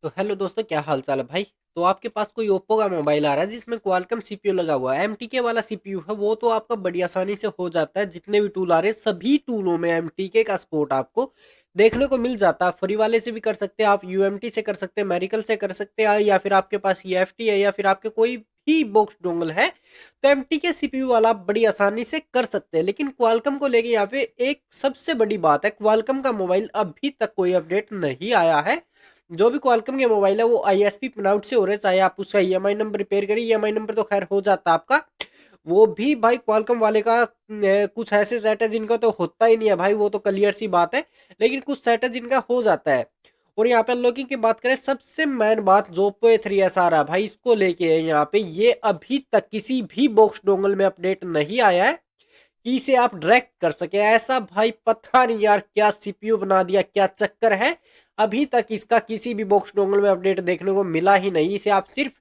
तो हेलो दोस्तों, क्या हाल चाल है भाई। तो आपके पास कोई ओप्पो का मोबाइल आ रहा है जिसमें क्वालकॉम सीपीयू लगा हुआ है, एमटीके वाला सीपीयू है, वो तो आपका बड़ी आसानी से हो जाता है। जितने भी टूल आ रहे हैं सभी टूलों में एमटीके का सपोर्ट आपको देखने को मिल जाता है। फ्री वाले से भी कर सकते हैं आप, यूएमटी से कर सकते हैं, मेरिकल से कर सकते हैं, या फिर आपके पास ईएफटी है, या फिर आपके कोई भी बॉक्स डोंगल है तो एमटीके सीपीयू वाला आप बड़ी आसानी से कर सकते हैं। लेकिन क्वालकॉम को लेके यहाँ पे एक सबसे बड़ी बात है, क्वालकॉम का मोबाइल अभी तक कोई अपडेट नहीं आया है। जो भी क्वालकॉम के मोबाइल है वो आईएसपी पिनआउट से हो रहे, चाहे आप उसका ईएमआई नंबर रिपेयर करिए, ईएमआई नंबर तो खैर हो जाता है आपका। वो भी भाई क्वालकॉम वाले का कुछ ऐसे सेट है जिनका तो होता ही नहीं है भाई, वो तो क्लियर सी बात है। लेकिन कुछ सेट है जिनका हो जाता है। और यहाँ पे अनलॉकिंग की बात करें, सबसे मेन बात जो ओप्पो A3s आ रहा है भाई, इसको लेके है यहाँ पे, ये अभी तक किसी भी बॉक्स डोंगल में अपडेट नहीं आया है कि इसे आप डायरेक्ट कर सके। ऐसा भाई पता नहीं यार क्या सीपीयू बना दिया, क्या चक्कर है। अभी तक इसका किसी भी बॉक्स डोंगल में अपडेट देखने को मिला ही नहीं। इसे आप सिर्फ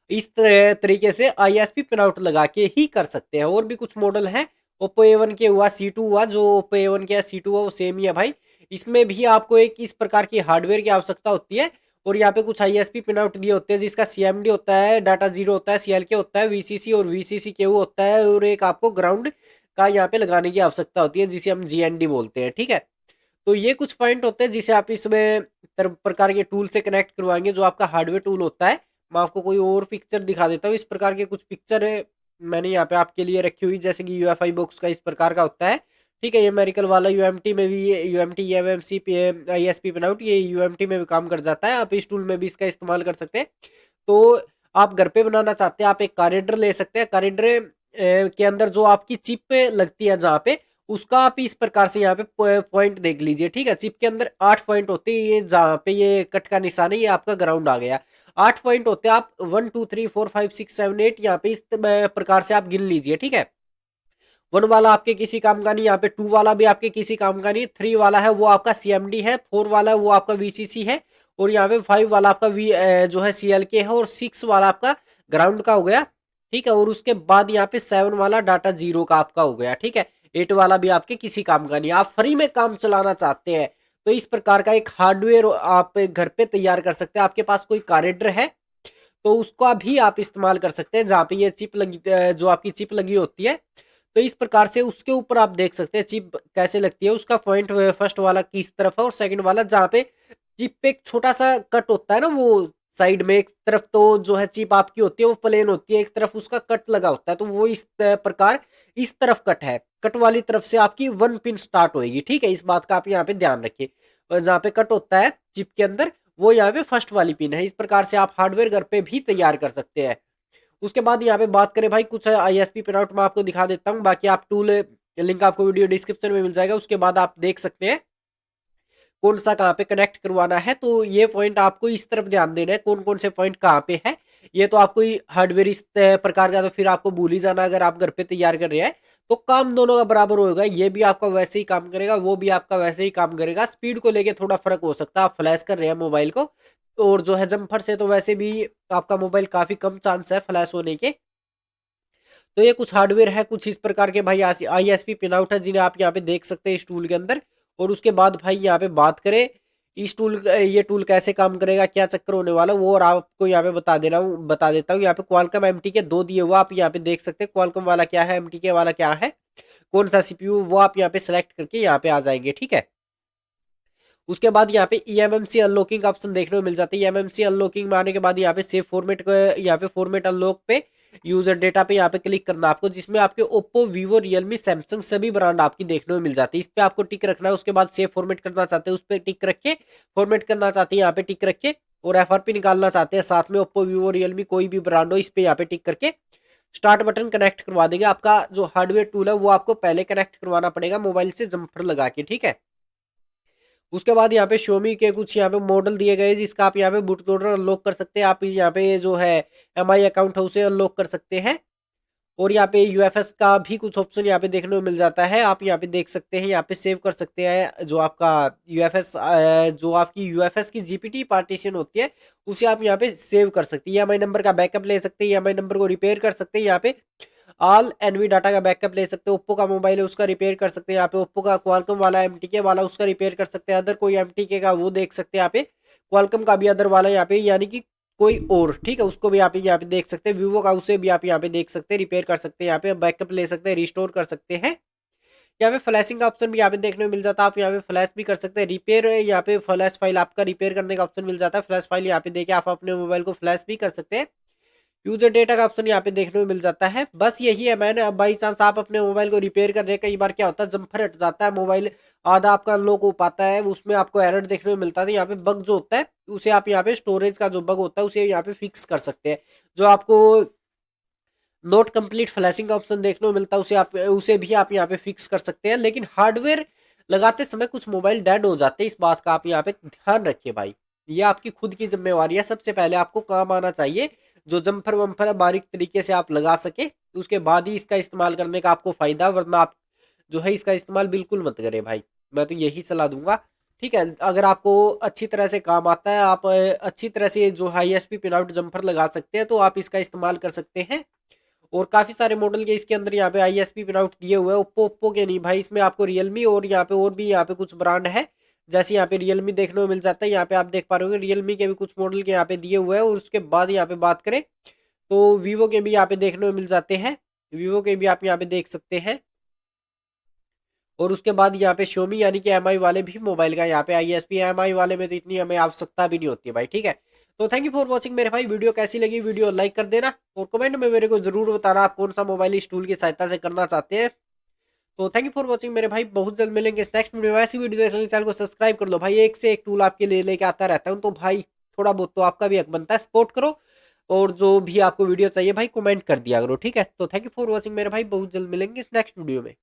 इस तरीके से आईएसपी प्रिंटआउट लगा के ही कर सकते हैं। और भी कुछ मॉडल हैं, ओप्पो A1 के हुआ, C2 हुआ, जो ओप्पो A1 के C2 हुआ वो सेम ही है भाई। इसमें भी आपको एक इस प्रकार की हार्डवेयर की आवश्यकता होती है। और यहाँ पे कुछ आईएसपी प्रिंटआउट दिए होते हैं जिसका सीएमडी होता है, डाटा जीरो होता है, सीएलके होता है, वीसीसी और वीसीसी के वो होता है, और एक आपको ग्राउंड का यहाँ पे लगाने की आवश्यकता होती है जिसे हम जीएनडी बोलते हैं, ठीक है। तो ये कुछ पॉइंट होते हैं जिसे आप इसमें प्रकार के टूल से कनेक्ट करवाएंगे, जो आपका हार्डवेयर टूल होता है। मैं आपको कोई और पिक्चर दिखा देता हूँ। इस प्रकार के कुछ पिक्चर मैंने यहाँ पे आपके लिए रखी हुई, जैसे कि यूएफआई बॉक्स का इस प्रकार का होता है, ठीक है। ये मेरिकल वाला यूएमटी में भी, यूएमटी एमएमसी आईएसपी पिनआउट, ये यूएमटी में भी काम कर जाता है। आप इस टूल में भी इसका इस्तेमाल कर सकते हैं। तो आप घर पे बनाना चाहते हैं, आप एक कॉरिडोर ले सकते हैं। कॉरिडोर के अंदर जो आपकी चिप लगती है जहाँ पे, उसका आप इस प्रकार से यहाँ पे पॉइंट देख लीजिए, ठीक है। चिप के अंदर 8 पॉइंट होते हैं, ये जहाँ पे ये कट का निशान है ये आपका ग्राउंड आ गया। 8 पॉइंट होते हैं, आप 1 2 3 4 5 6 7 8 यहाँ पे इस प्रकार से आप गिन लीजिए, ठीक है। 1 वाला आपके किसी काम का नहीं, यहाँ पे 2 वाला भी आपके किसी काम का नहीं, 3 वाला है वो आपका सीएमडी है, 4 वाला है वो आपका वीसीसी है, और यहाँ पे 5 वाला आपका जो है सीएलके है, और 6 वाला आपका ग्राउंड का हो गया, ठीक है। और उसके बाद यहाँ पे 7 वाला डाटा जीरो का आपका हो गया, ठीक है। 8 वाला भी आपके किसी काम का नहीं। आप फ्री में काम चलाना चाहते हैं तो इस प्रकार का एक हार्डवेयर आप घर पे तैयार कर सकते हैं। आपके पास कोई कॉरिडोर है तो उसका भी आप इस्तेमाल कर सकते हैं, जहाँ पे ये चिप लगी, जो आपकी चिप लगी होती है। तो इस प्रकार से उसके ऊपर आप देख सकते हैं चिप कैसे लगती है। उसका पॉइंट फर्स्ट वाला किस तरफ है, और सेकंड वाला जहाँ पे चिप पे एक छोटा सा कट होता है ना, वो साइड में एक तरफ तो जो है चिप आपकी होती है वो प्लेन होती है, एक तरफ उसका कट लगा होता है, तो वो इस प्रकार इस तरफ कट है। कट वाली तरफ से आपकी 1 पिन स्टार्ट होगी, ठीक है। इस बात का आप यहाँ पे ध्यान रखिए। और जहाँ पे कट होता है चिप के अंदर, वो यहाँ पे फर्स्ट वाली पिन है। इस प्रकार से आप हार्डवेयर घर पे भी तैयार कर सकते हैं। उसके बाद यहाँ पे बात करें भाई, कुछ आईएसपी प्रिंटआउट मैं आपको दिखा देता हूँ, बाकी आप टूल लिंक आपको वीडियो डिस्क्रिप्शन में मिल जाएगा। उसके बाद आप देख सकते हैं कौन सा कहाँ पे कनेक्ट करवाना है। तो ये पॉइंट आपको इस तरफ ध्यान देना है, कौन कौन से पॉइंट कहाँ पे है। ये तो आपको हार्डवेयर इस प्रकार का तो फिर आपको भूल ही जाना, अगर आप घर पे तैयार कर रहे हैं तो काम दोनों का बराबर होगा। ये भी आपका वैसे ही काम करेगा, वो भी आपका वैसे ही काम करेगा। स्पीड को लेके थोड़ा फर्क हो सकता है, आप फ्लैश कर रहे हैं मोबाइल को, और जो है जम्फर से तो वैसे भी आपका मोबाइल काफी कम चांस है फ्लैश होने के। तो ये कुछ हार्डवेयर है कुछ इस प्रकार के भाई, आईएसपी पिन आउट है जिन्हें आप यहाँ पे देख सकते हैं इस टूल के अंदर। और उसके बाद भाई यहाँ पे बात करें इस टूल, ये टूल कैसे काम करेगा, क्या चक्कर होने वाला वो, और आपको यहाँ पे बता देता हूँ। यहाँ पे क्वालकॉम एमटी के 2 दिए हुआ, आप यहाँ पे देख सकते हैं क्वालकॉम वाला क्या है, एमटी के वाला क्या है, कौन सा सीपीयू, वो आप यहाँ पे सेलेक्ट करके यहाँ पे आ जाएंगे, ठीक है। उसके बाद यहाँ पे ईएमएमसी अनलॉकिंग ऑप्शन देखने को मिल जाता है। ईएमएमसी अनलॉकिंग में आने के बाद यहाँ पे सेव फॉर्मेट, यहाँ पे फॉर्मेट अनलॉक पे यूजर डेटा पे यहाँ पे क्लिक करना आपको, जिसमें आपके ओप्पो, वीवो, रियलमी, सैमसंग सभी ब्रांड आपकी देखने को मिल जाती है। इस पे आपको टिक रखना है। उसके बाद सेव फॉर्मेट करना चाहते हैं उस पर टिक रख के, फॉर्मेट करना चाहते हैं यहाँ पे टिक रख के, और एफआरपी निकालना चाहते हैं साथ में ओप्पो, वीवो, रियलमी कोई भी ब्रांड हो, इस पे यहाँ पे टिक करके स्टार्ट बटन कनेक्ट करवा देंगे। आपका जो हार्डवेयर टूल है वो आपको पहले कनेक्ट करवाना पड़ेगा मोबाइल से जम्फर लगा के, ठीक है। उसके बाद यहाँ पे Xiaomi के कुछ यहाँ पे मॉडल दिए गए जिसका आप यहाँ पे बूट लोडर अनलॉक कर सकते हैं। आप यहाँ पे जो है एमआई अकाउंट है उसे अनलॉक कर सकते हैं। और यहाँ पे यूएफएस का भी कुछ ऑप्शन यहाँ पे देखने को मिल जाता है। आप यहाँ पे देख सकते हैं, यहाँ पे सेव कर सकते हैं जो आपका यूएफएस, जो आपकी यूएफएस की जीपीटी पार्टीशन होती है उसे आप यहाँ पे सेव कर सकते हैं। ईएमआई नंबर का बैकअप ले सकते हैं, ईएमआई नंबर को रिपेयर कर सकते हैं। यहाँ पे ऑल एनवी डाटा का बैकअप ले सकते हैं। ओप्पो का मोबाइल है उसका रिपेयर कर सकते हैं। यहाँ पे ओप्पो का क्वालकॉम वाला एमटीके वाला उसका रिपेयर कर सकते हैं। अदर कोई एमटीके का वो देख सकते हैं यहाँ पे। क्वालकॉम का भी अदर वाला यहाँ पे, यानी कि कोई और, ठीक है, उसको भी आप यहाँ पे देख सकते हैं। वीवो का उसे भी आप यहाँ पे देख सकते हैं, रिपेयर कर सकते हैं, यहाँ पे बैकअप ले सकते हैं, रिस्टोर कर सकते हैं। यहाँ पे फ्लैशिंग का ऑप्शन भी यहाँ पे देखने को मिल जाता है, आप यहाँ पे फ्लैश भी कर सकते हैं, रिपेयर, यहाँ पे फ्लैश फाइल आपका रिपेयर करने का ऑप्शन मिल जाता है। फ्लैश फाइल यहाँ पे देके आप अपने मोबाइल को फ्लैश भी कर सकते हैं। यूजर डेटा का ऑप्शन यहाँ पे देखने को मिल जाता है। बस यही है मैंने, अब बाई चांस आप अपने मोबाइल को रिपेयर कर रहे हैं, कई बार क्या होता है जम्फर हट जाता है, मोबाइल आधा आपका अनलॉक हो पाता है, उसमें आपको एरर देखने को मिलता है। यहाँ पे बग जो होता है उसे आप यहाँ पे, स्टोरेज का जो बग होता है उसे यहाँ पे फिक्स कर सकते हैं। जो आपको नोट कंप्लीट फ्लैशिंग का ऑप्शन देखने को मिलता है उसे भी आप यहाँ पे फिक्स कर सकते हैं। लेकिन हार्डवेयर लगाते समय कुछ मोबाइल डेड हो जाते हैं, इस बात का आप यहाँ पे ध्यान रखिए भाई, ये आपकी खुद की जिम्मेवारी है। सबसे पहले आपको काम आना चाहिए, जो जम्फर वम्फर है बारीक तरीके से आप लगा सके, उसके बाद ही इसका इस्तेमाल करने का आपको फायदा, वरना आप जो है इसका इस्तेमाल बिल्कुल मत करें भाई, मैं तो यही सलाह दूंगा। ठीक है, अगर आपको अच्छी तरह से काम आता है, आप अच्छी तरह से जो high SP pin out jumper लगा सकते हैं, तो आप इसका इस्तेमाल कर सकते हैं। और काफी सारे मॉडल के इसके अंदर यहाँ पे ISP पिन आउट दिए हुए हैं, ओप्पो के नहीं भाई, इसमें आपको रियलमी और यहाँ पे और भी यहाँ पे कुछ ब्रांड है, जैसे यहाँ पे रियलमी देखने को मिल जाता है। यहाँ पे आप देख पा रहे होंगे रियलमी के भी कुछ मॉडल के यहाँ पे दिए हुए हैं। और उसके बाद यहाँ पे बात करें तो वीवो के भी यहाँ पे देखने को मिल जाते हैं, वीवो के भी आप यहाँ पे देख सकते हैं। और उसके बाद यहाँ पे Xiaomi यानी कि MI वाले भी मोबाइल का यहाँ पे ISP, MI वाले में तो इतनी हमें आवश्यकता भी नहीं होती है भाई, ठीक है। तो थैंक यू फॉर वॉचिंग मेरे भाई, वीडियो कैसी लगी वीडियो लाइक कर देना, और कमेंट में मेरे को जरूर बताना आप कौन सा मोबाइल इस टूल की सहायता से करना चाहते हैं। तो थैंक यू फॉर वॉचिंग मेरे भाई, बहुत जल्द मिलेंगे इस नेक्स्ट वीडियो में। ऐसी वीडियो देखने के लिए चैनल को सब्सक्राइब कर लो भाई, एक से एक टूल आपके लिए लेके आता रहता हूँ, तो भाई थोड़ा बहुत तो आपका भी हक बनता है, सपोर्ट करो। और जो भी आपको वीडियो चाहिए भाई कमेंट कर दिया करो, ठीक है। तो थैंक यू फॉर वॉचिंग मेरे भाई, बहुत जल्द मिलेंगे इस नेक्स्ट वीडियो में।